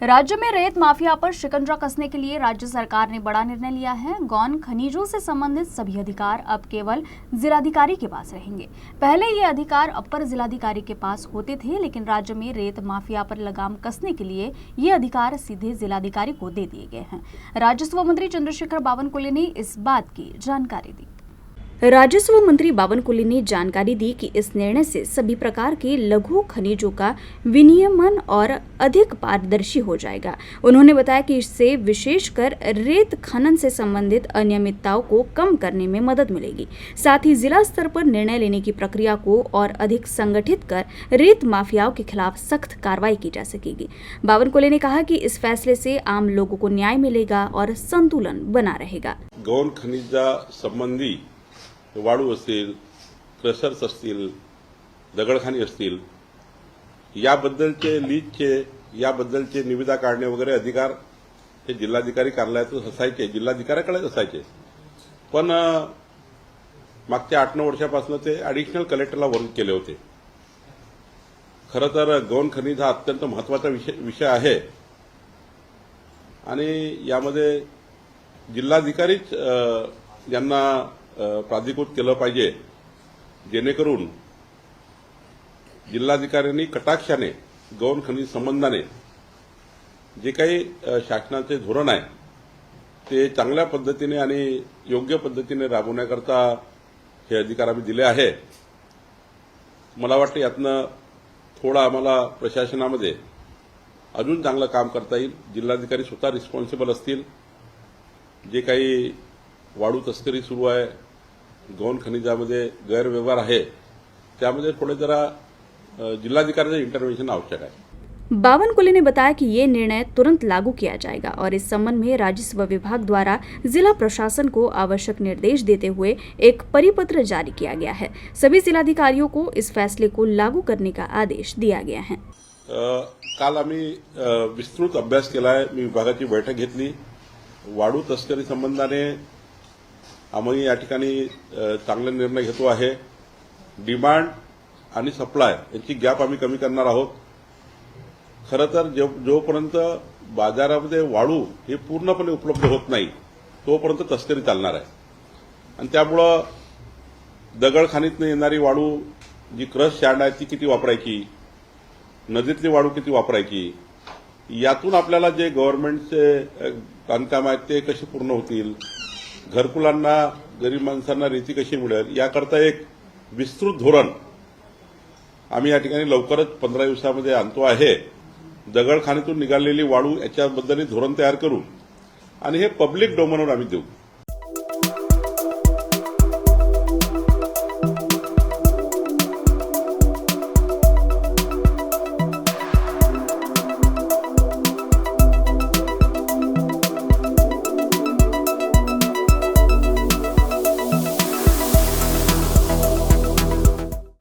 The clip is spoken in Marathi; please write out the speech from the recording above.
राज्य में रेत माफिया पर शिकंजा कसने के लिए राज्य सरकार ने बड़ा निर्णय लिया है। गौण खनिजों से संबंधित सभी अधिकार अब केवल जिलाधिकारी के पास रहेंगे। पहले ये अधिकार अपर जिलाधिकारी के पास होते थे, लेकिन राज्य में रेत माफिया पर लगाम कसने के लिए ये अधिकार सीधे जिलाधिकारी को दे दिए गए हैं। राजस्व मंत्री चंद्रशेखर बावनकुले ने इस बात की जानकारी दी। राजस्व मंत्री बावनकुले ने जानकारी दी कि इस निर्णय से सभी प्रकार के लघु खनिजों का विनियमन और अधिक पारदर्शी हो जाएगा। उन्होंने बताया कि इससे विशेषकर रेत खनन से संबंधित अनियमितताओं को कम करने में मदद मिलेगी। साथ ही जिला स्तर पर निर्णय लेने की प्रक्रिया को और अधिक संगठित कर रेत माफियाओं के खिलाफ सख्त कार्रवाई की जा सकेगी। बावनकुले ने कहा कि इस फैसले से आम लोगों को न्याय मिलेगा और संतुलन बना रहेगा। गौण खनिजा संबंधी वाळू असतील, क्रशर्स असतील, दगडखानी असतील, याबद्दलचे लीजचे याबद्दलचे निविदा काढणे वगैरे अधिकार हे जिल्हाधिकारी कार्यालयातच असायचे, जिल्हाधिकाऱ्याकडेच असायचे। पण मागच्या 8-9 वर्षापासून ते ॲडिशनल कलेक्टरला वर्ग केले होते। खरं तर गौण खनिज हा अत्यंत महत्त्वाचा विषय आहे आणि यामध्ये जिल्हाधिकारीच यांना प्राधिकृत केलं पाहिजे, जेणेकरून जिल्हाधिकाऱ्यांनी कटाक्षाने गौण खनिज संबंधाने जे काही शासनाचे धोरण आहे ते चांगल्या पद्धतीने आणि योग्य पद्धतीने राबवण्याकरता हे अधिकार आम्ही दिले आहे। मला वाटतं यातनं थोडं आम्हाला प्रशासनामध्ये अजून चांगलं काम करता येईल। जिल्हाधिकारी स्वतः रिस्पॉन्सिबल असतील। जे काही वाळू तस्करी सुरू आहे, गौण खनिजामध्ये गैरव्यवहार आहे, त्यामध्ये थोड़े जरा जिलाधिकारी इंटरवेंशन आवश्यक है। बावनकुले ने बताया कि ये निर्णय तुरंत लागू किया जाएगा और इस संबंध में राजस्व विभाग द्वारा जिला प्रशासन को आवश्यक निर्देश देते हुए एक परिपत्र जारी किया गया है। सभी जिलाधिकारियों को इस फैसले को लागू करने का आदेश दिया गया है। काल आम्ही विस्तृत अभ्यास केला आहे। मी विभागाची बैठक घेतली। वाळू तस्करी संबंधाने आम्ही या ठिकाणी चांगले निर्णय घेतो आहे। डिमांड आणि सप्लाय यांची गॅप आम्ही कमी करणार आहोत। खरं तर जोपर्यंत बाजारामध्ये वाळू हे पूर्णपणे उपलब्ध होत नाही तोपर्यंत तस्करी चालणार आहे आणि त्यामुळे दगडखानीतून येणारी वाळू जी क्रश यार्ड आहे ती किती वापरायची, नदीतली वाळू किती वापरायची, यातून आपल्याला जे गव्हर्नमेंटचे बांधकाम आहेत ते कसे पूर्ण होतील, घरकुलांना गरीब माणसांना रेती कशी मिळेल, याकरता एक विस्तृत धोरण आम्ही या ठिकाणी लवकरच 15 दिवसांमध्ये आणतो आहे। दगडखानीतून निघालेली वाळू याच्याबद्दल धोरण तयार करू आणि हे पब्लिक डोमेनवर आम्ही देऊ।